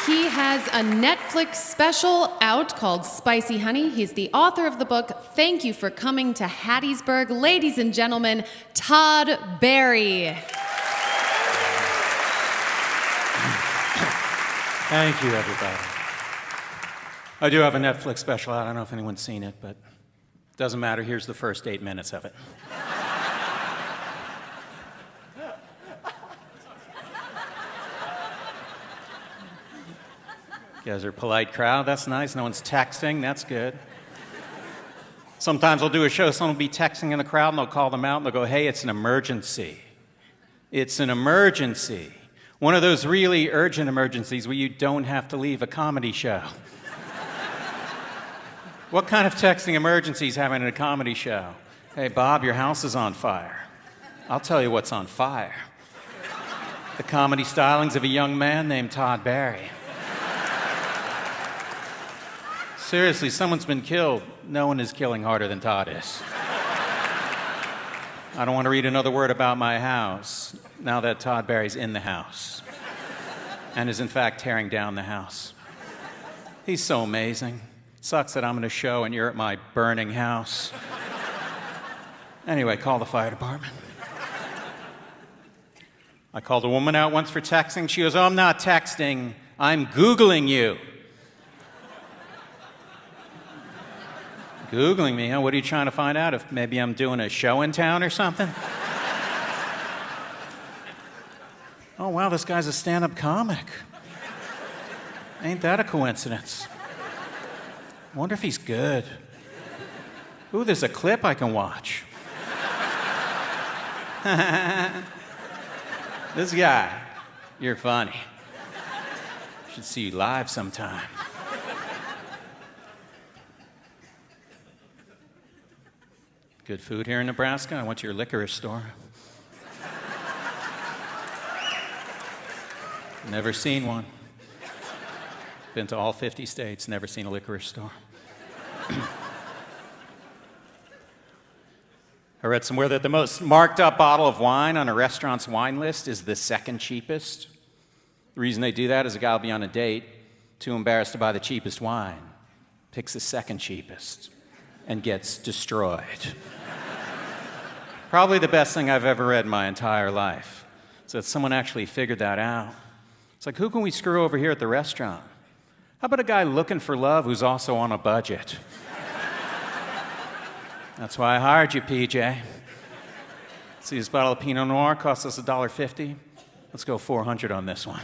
He has a Netflix special out called Spicy Honey. He's the author of the book Thank You for Coming to Hattiesburg. Ladies and gentlemen, Todd Barry. Thank you, everybody. I do have a Netflix special out. I don't know if anyone's seen it, but it doesn't matter. Here's the first 8 minutes of it. You guys are a polite crowd. That's nice. No one's texting. That's good. Sometimes I'll do a show, someone will be texting in the crowd, and they'll call them out, and they'll go, hey, it's an emergency. It's an emergency. One of those really urgent emergencies where you don't have to leave a comedy show. What kind of texting emergency is having in a comedy show? Hey, Bob, your house is on fire. I'll tell you what's on fire. The comedy stylings of a young man named Todd Barry. Seriously, someone's been killed. No one is killing harder than Todd is. I don't want to read another word about my house now that Todd Barry's in the house and is in fact tearing down the house. He's so amazing. Sucks that I'm in a show and you're at my burning house. Anyway, call the fire department. I called a woman out once for texting. She goes, oh, I'm not texting. I'm Googling you. Googling me, huh? What are you trying to find out? If maybe I'm doing a show in town or something? Oh, wow, this guy's a stand-up comic. Ain't that a coincidence? I wonder if he's good. Ooh, there's a clip I can watch. This guy, you're funny. Should see you live sometime. Good food here in Nebraska. I went to your licorice store. Never seen one. Been to all 50 states, never seen a licorice store. I read somewhere that the most marked up bottle of wine on a restaurant's wine list is the second cheapest. The reason they do that is a guy will be on a date, too embarrassed to buy the cheapest wine, picks the second cheapest, and gets destroyed. Probably the best thing I've ever read in my entire life. So that someone actually figured that out. It's like, who can we screw over here at the restaurant? How about a guy looking for love who's also on a budget? That's why I hired you, PJ. See, this bottle of Pinot Noir costs us $1.50. Let's go $400 on this one.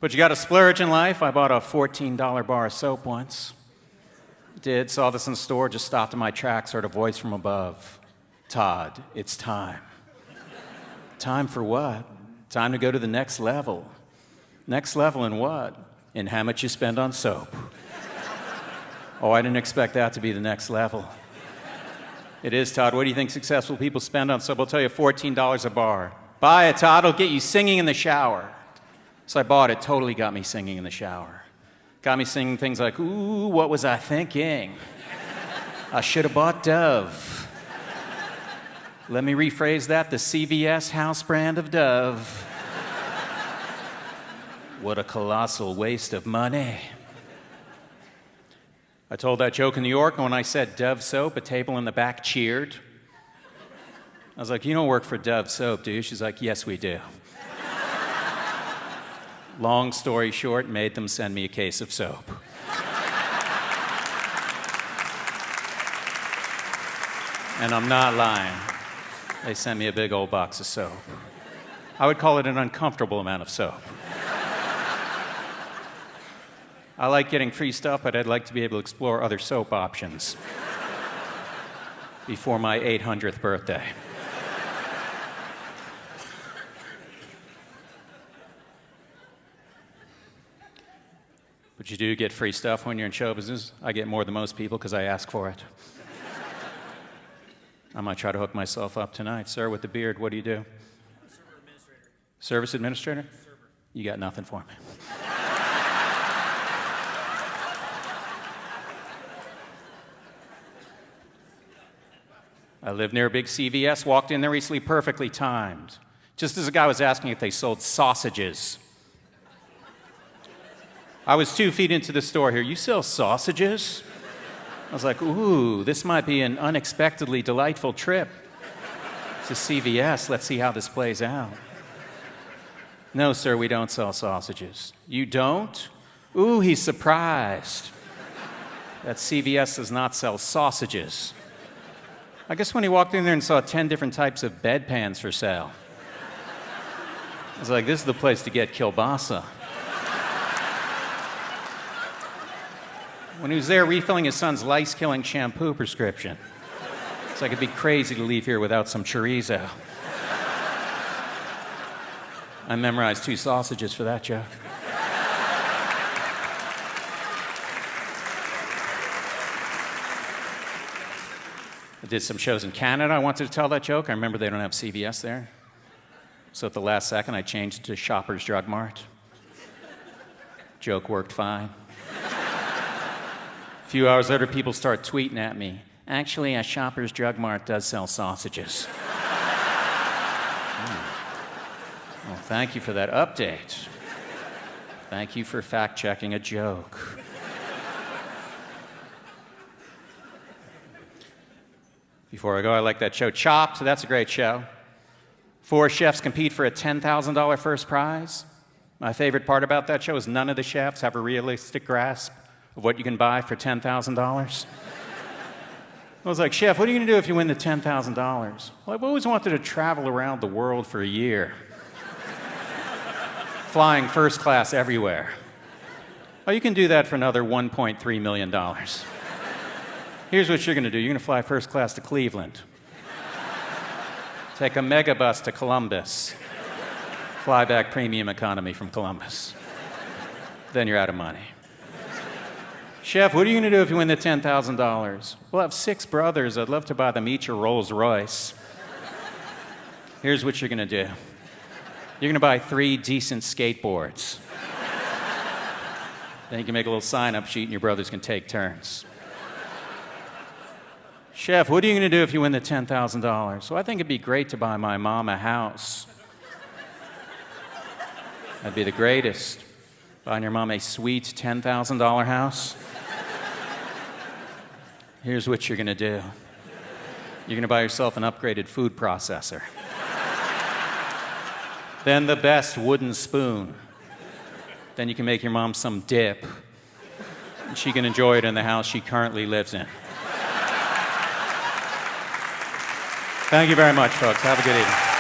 But you got to splurge in life. I bought a $14 bar of soap once. Saw this in the store, just stopped in my tracks, heard a voice from above. Todd, it's time. Time for what? Time to go to the next level. Next level in what? In how much you spend on soap. Oh, I didn't expect that to be the next level. It is, Todd. What do you think successful people spend on soap? I'll tell you, $14 a bar. Buy it, Todd. It'll get you singing in the shower. So I bought it. Totally got me singing in the shower. Got me singing things like, ooh, what was I thinking? I should have bought Dove. Let me rephrase that, the CVS house brand of Dove. What a colossal waste of money. I told that joke in New York, and when I said Dove soap, a table in the back cheered. I was like, you don't work for Dove soap, do you? She's like, yes, we do. Long story short, made them send me a case of soap. And I'm not lying. They sent me a big old box of soap. I would call it an uncomfortable amount of soap. I like getting free stuff, but I'd like to be able to explore other soap options before my 800th birthday. But you do get free stuff when you're in show business. I get more than most people because I ask for it. I might try to hook myself up tonight. Sir, with the beard, what do you do? Server administrator. Service administrator? Server. You got nothing for me. I live near a big CVS, walked in there recently, perfectly timed. Just as the guy was asking if they sold sausages. I was 2 feet into the store here. You sell sausages? I was like, ooh, this might be an unexpectedly delightful trip to CVS. Let's see how this plays out. No, sir, we don't sell sausages. You don't? Ooh, he's surprised that CVS does not sell sausages. I guess when he walked in there and saw 10 different types of bedpans for sale, I was like, this is the place to get kielbasa. When he was there refilling his son's lice-killing shampoo prescription, it's like it'd be crazy to leave here without some chorizo. I memorized 2 sausages for that joke. I did some shows in Canada. I wanted to tell that joke. I remember they don't have CVS there. So at the last second, I changed it to Shoppers Drug Mart. Joke worked fine. A few hours later, people start tweeting at me. Actually, a Shoppers Drug Mart does sell sausages. Well, thank you for that update. Thank you for fact-checking a joke. Before I go, I like that show Chopped. That's a great show. 4 chefs compete for a $10,000 first prize. My favorite part about that show is none of the chefs have a realistic grasp of what you can buy for $10,000. I was like, Chef, what are you going to do if you win the $10,000? Well, I've always wanted to travel around the world for a year, flying first class everywhere. Oh, you can do that for another $1.3 million. Here's what you're going to do. You're going to fly first class to Cleveland, take a megabus to Columbus, fly back premium economy from Columbus. Then you're out of money. Chef, what are you going to do if you win the $10,000? Well, I have 6 brothers. I'd love to buy them each a Rolls Royce. Here's what you're going to do. You're going to buy 3 decent skateboards. Then you can make a little sign-up sheet and your brothers can take turns. Chef, what are you going to do if you win the $10,000? Well, I think it'd be great to buy my mom a house. That'd be the greatest. Buying your mom a sweet $10,000 house. Here's what you're going to do. You're going to buy yourself an upgraded food processor. Then the best wooden spoon. Then you can make your mom some dip, and she can enjoy it in the house she currently lives in. Thank you very much, folks. Have a good evening.